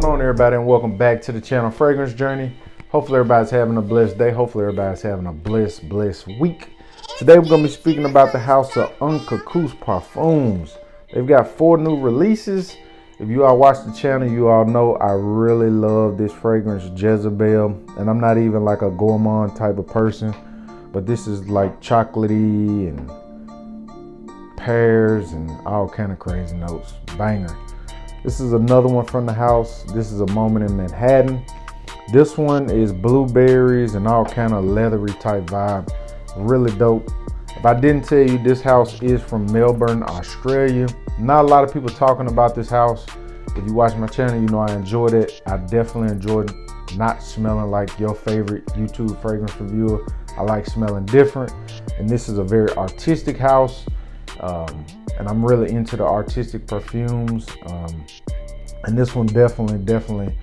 going on, everybody, and welcome back to the channel Fragrance Journey. Hopefully everybody's having a blessed day. Hopefully everybody's having a blessed week. Today we're going to be speaking about the house of Anka Kus Parfums. They've got 4 new releases. If you all watch the channel, you all know I really love this fragrance, Jezebel. And I'm not even like a gourmand type of person, but this is like chocolatey and pears and all kind of crazy notes. Banger. This is another one from the house. This is a moment in Manhattan. This one is blueberries and all kind of leathery type vibe. Really dope. If I didn't tell you, this house is from Melbourne, Australia. Not a lot of people talking about this house. If you watch my channel, you know I enjoyed it. I definitely enjoyed not smelling like your favorite YouTube fragrance reviewer. I like smelling different. And this is a very artistic house. And I'm really into the artistic perfumes. And this one definitely,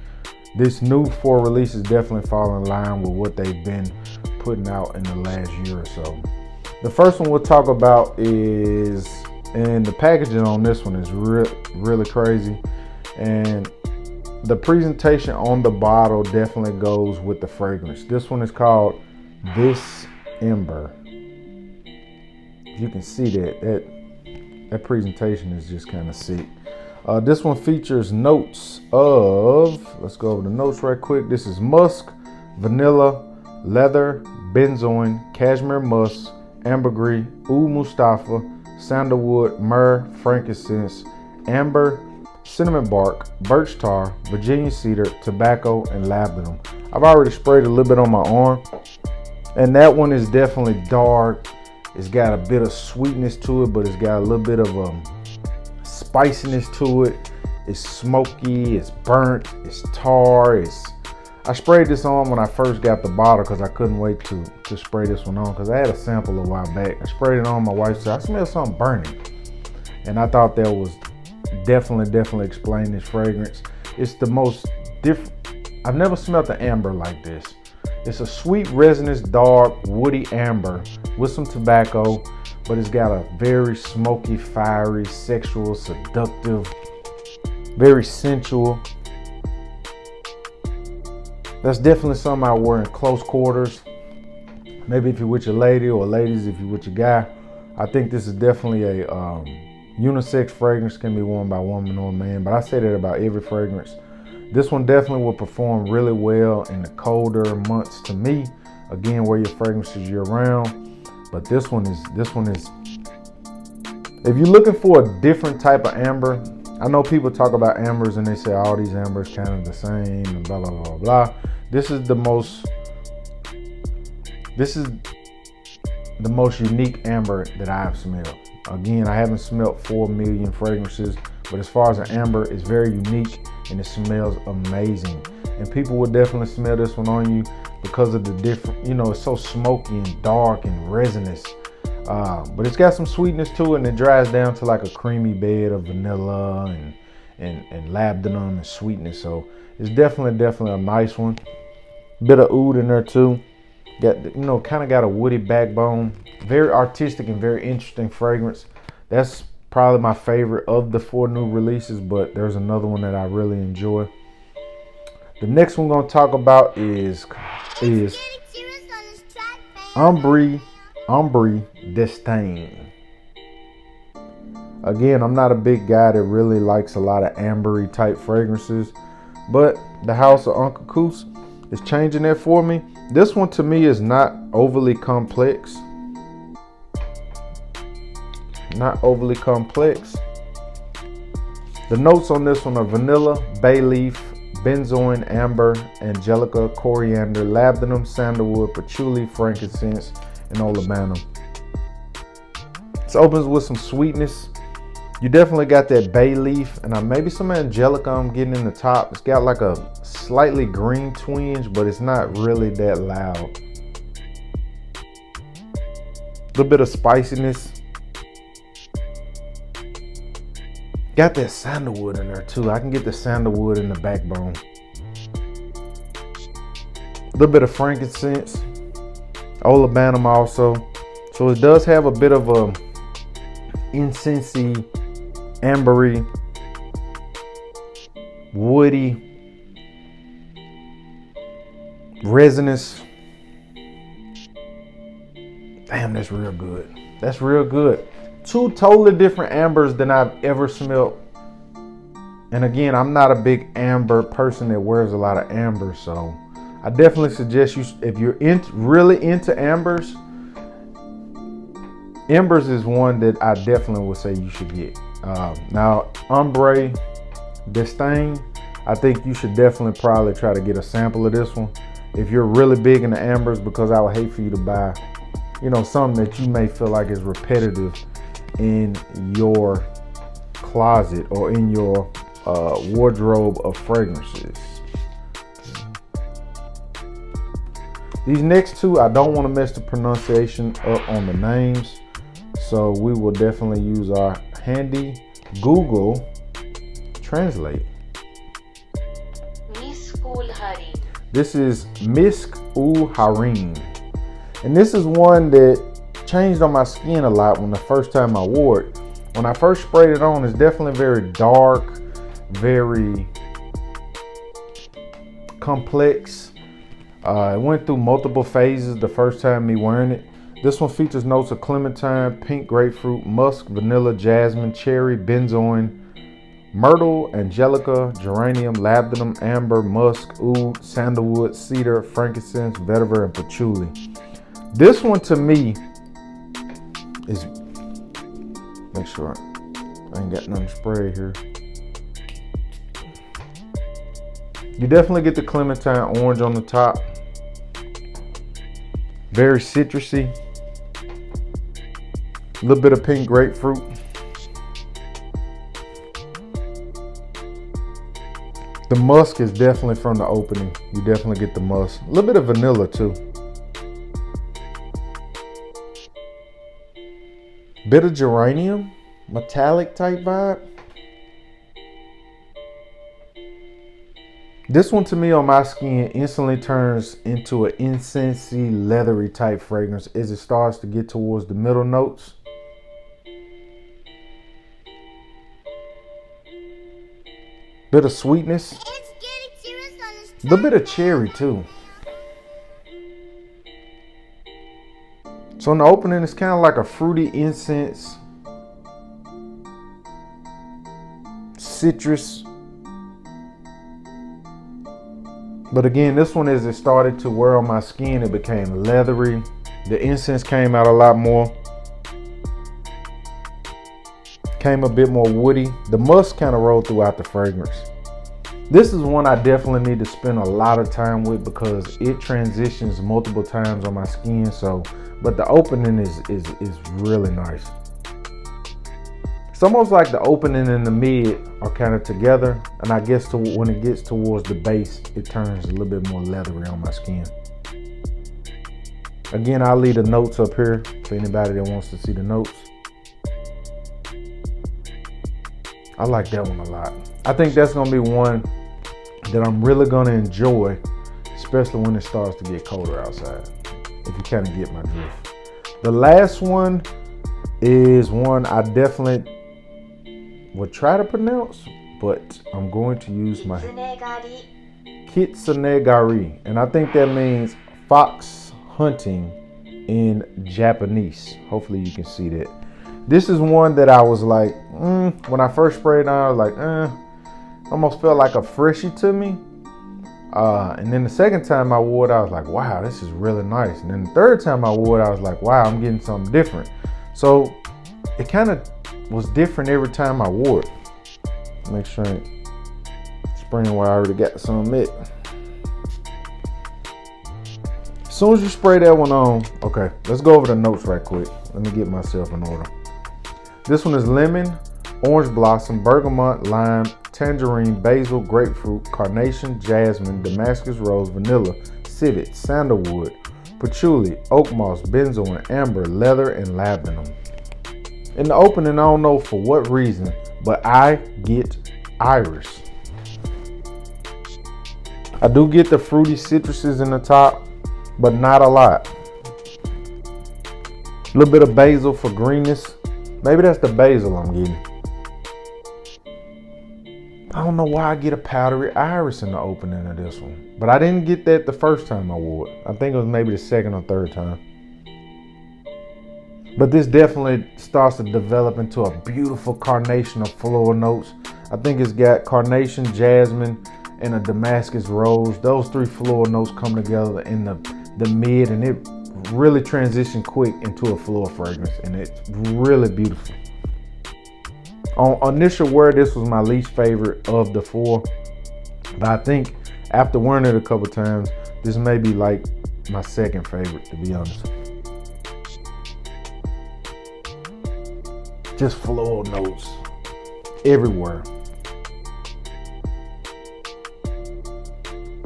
this new 4 releases definitely fall in line with what they've been putting out in the last year or so. The first one we'll talk about is, and the packaging on this one is really crazy. And the presentation on the bottle definitely goes with the fragrance. This one is called This Ember. You can see that presentation is just kind of sick. This one features notes of, let's go over the notes right quick. This is musk, vanilla, leather, benzoin, cashmere musk, ambergris, oud Mustafa, sandalwood, myrrh, frankincense, amber, cinnamon bark, birch tar, Virginia cedar, tobacco, and labdanum. I've already sprayed a little bit on my arm, and that one is definitely dark. It's got a bit of sweetness to it, but it's got a little bit of spiciness to it. It's smoky, it's burnt, it's tar. I sprayed this on when I first got the bottle because I couldn't wait to spray this one on because I had a sample a while back. I sprayed it on, my wife said, I smell something burning. And I thought that was definitely explain this fragrance. It's the most different. I've never smelled an amber like this. It's a sweet, resinous, dark, woody amber with some tobacco, but it's got a very smoky, fiery, sexual, seductive, very sensual. That's definitely something I wear in close quarters. Maybe if you're with your lady, or ladies if you're with your guy. I think this is definitely a unisex fragrance, can be worn by a woman or a man, but I say that about every fragrance. This one definitely will perform really well in the colder months to me. Again, wear your fragrances year round. But this one is, if you're looking for a different type of amber, I know people talk about ambers and they say all these ambers kind of the same and blah, blah, blah, blah. This is the most unique amber that I've smelled. Again, I haven't smelled 4 million fragrances, but as far as an amber, it's very unique and it smells amazing. And people will definitely smell this one on you because of the different, it's so smoky and dark and resinous. But it's got some sweetness to it, and it dries down to like a creamy bed of vanilla and labdanum and sweetness. So it's definitely a nice one. Bit of oud in there too. Got, kind of got a woody backbone. Very artistic and very interesting fragrance. That's probably my favorite of the 4 new releases, but there's another one that I really enjoy. The next one we're going to talk about is Umbree Disdain. Again, I'm not a big guy that really likes a lot of ambery type fragrances, but the house of Anka Kus is changing that for me. This one to me is not overly complex. Not overly complex. The notes on this one are vanilla, bay leaf, benzoin, amber, angelica, coriander, labdanum, sandalwood, patchouli, frankincense, and olibanum. This opens with some sweetness. You definitely got that bay leaf and maybe some angelica I'm getting in the top. It's got like a slightly green twinge, but it's not really that loud. A little bit of spiciness. Got that sandalwood in there too. I can get the sandalwood in the backbone. A little bit of frankincense, olibanum also. So it does have a bit of a incensey, ambery, woody resinous. Damn, that's real good. That's real good. Two totally different ambers than I've ever smelled. And again, I'm not a big amber person that wears a lot of amber, so I definitely suggest you, if you're really into ambers, Embers is one that I definitely would say you should get. Now, Umbree, Disdain, I think you should definitely probably try to get a sample of this one if you're really big into ambers, because I would hate for you to buy, you know, something that you may feel like is repetitive in your closet or in your wardrobe of fragrances. These next two, I don't want to mess the pronunciation up on the names, so we will definitely use our handy Google Translate. This is Misk Ul Harim, and this is one that changed on my skin a lot when the first time I wore it. When I first sprayed it on, it's definitely very dark, very complex. It went through multiple phases the first time me wearing it. This one features notes of clementine, pink grapefruit, musk, vanilla, jasmine, cherry, benzoin, myrtle, angelica, geranium, labdanum, amber, musk, oud, sandalwood, cedar, frankincense, vetiver, and patchouli. This one to me is, make sure I ain't got nothing sprayed here. You definitely get the clementine orange on the top. Very citrusy. A little bit of pink grapefruit. The musk is definitely from the opening. You definitely get the musk. A little bit of vanilla too. Bit of geranium, metallic type vibe. This one to me on my skin instantly turns into an incensey, leathery type fragrance as it starts to get towards the middle notes. Bit of sweetness. A little bit of cherry too. So in the opening, it's kind of like a fruity incense, citrus. But again, this one, as it started to wear on my skin, it became leathery. The incense came out a lot more. Came a bit more woody. The musk kind of rolled throughout the fragrance. This is one I definitely need to spend a lot of time with because it transitions multiple times on my skin. So, but the opening is really nice. It's almost like the opening and the mid are kind of together, and I guess when it gets towards the base, it turns a little bit more leathery on my skin. Again, I'll leave the notes up here for anybody that wants to see the notes. I like that one a lot. I think that's gonna be one that I'm really gonna enjoy, especially when it starts to get colder outside, if you kind of get my drift. The last one is one I definitely would try to pronounce, but I'm going to use my Kitsunegari, and I think that means fox hunting in Japanese. Hopefully you can see that. This is one that I was like, when I first sprayed it on, I was like, almost felt like a freshie to me. And then the second time I wore it, I was like, wow, this is really nice. And then the third time I wore it, I was like, wow, I'm getting something different. So it kind of was different every time I wore it. Make sure I ain't spraying where I already got some of it. As soon as you spray that one on, okay, let's go over the notes right quick. Let me get myself in order. This one is lemon, orange blossom, bergamot, lime, tangerine, basil, grapefruit, carnation, jasmine, Damascus rose, vanilla, civet, sandalwood, patchouli, oak moss, benzoin, amber, leather, and labdanum. In the opening, I don't know for what reason, but I get iris. I do get the fruity citruses in the top, but not a lot. A little bit of basil for greenness. Maybe that's the basil I'm getting. I don't know why I get a powdery iris in the opening of this one. But I didn't get that the first time I wore it. I think it was maybe the second or third time. But this definitely starts to develop into a beautiful carnation of floral notes. I think it's got carnation, jasmine, and a Damascus rose. Those three floral notes come together in the mid, and it really transitioned quick into a floral fragrance, and it's really beautiful. On initial wear, this was my least favorite of the four, but I think after wearing it a couple times, this may be like my second favorite, to be honest. Just floral notes everywhere.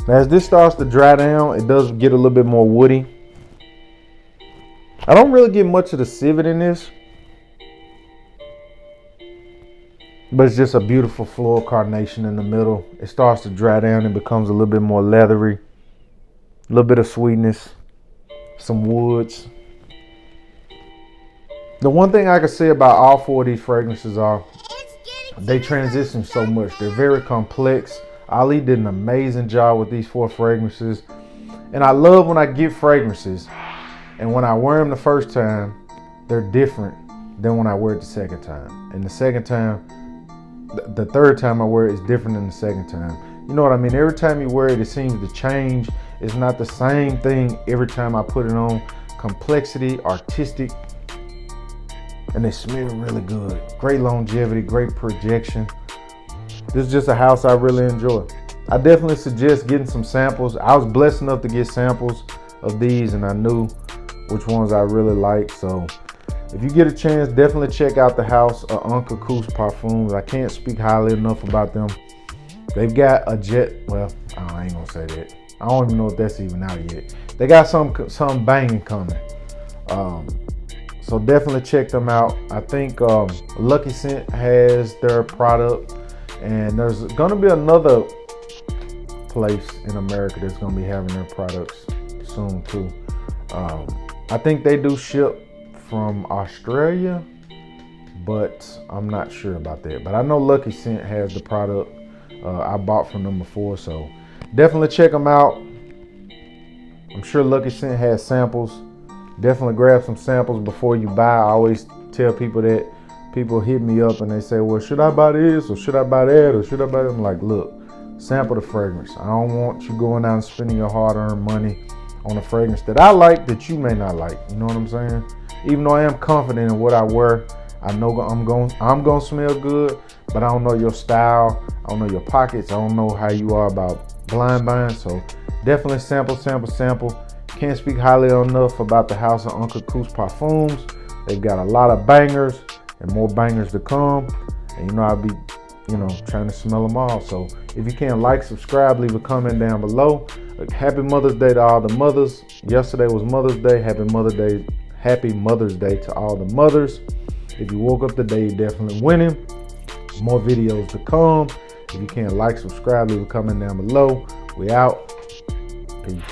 As this starts to dry down, it does get a little bit more woody. I don't really get much of the civet in this, but it's just a beautiful floral carnation in the middle. It starts to dry down and becomes a little bit more leathery. A little bit of sweetness, some woods. The one thing I can say about all four of these fragrances are they transition so much. They're very complex. Ali did an amazing job with these four fragrances. And I love when I get fragrances and when I wear them the first time, they're different than when I wear it the second time. And the second time, the third time I wear it is different than the second time. You know what I mean? Every time you wear it, it seems to change. It's not the same thing every time I put it on. Complexity, artistic, and they smell really good. Great longevity, great projection. This is just a house I really enjoy. I definitely suggest getting some samples. I was blessed enough to get samples of these, and I knew which ones I really liked. So if you get a chance, definitely check out the house of Anka Kus Parfums. I can't speak highly enough about them. They've got a well, I ain't gonna say that. I don't even know if that's even out yet. They got some banging coming. So definitely check them out. I think Lucky Scent has their product, and there's gonna be another place in America that's gonna be having their products soon too. I think they do ship from Australia, but I'm not sure about that. But I know Lucky Scent has the product. I bought from them before, so definitely check them out. I'm sure Lucky Scent has samples. Definitely grab some samples before you buy. I always tell people that. People hit me up and they say, well, should I buy this or should I buy that or should I buy that? I'm like, look, sample the fragrance. I don't want you going out and spending your hard-earned money on a fragrance that I like that you may not like. You know what I'm saying? Even though I am confident in what I wear, I know I'm gonna smell good, but I don't know your style. I don't know your pockets. I don't know how you are about blind buying. So definitely sample. Can't speak highly enough about the house of Anka Kus Parfums. They've got a lot of bangers and more bangers to come. And I'll be, trying to smell them all. So if you can, like, subscribe, leave a comment down below. Happy Mother's Day to all the mothers. Yesterday was Mother's Day. Happy Mother's Day to all the mothers. If you woke up today, you're definitely winning. More videos to come. If you can, like, subscribe, leave a comment down below. We out. Peace.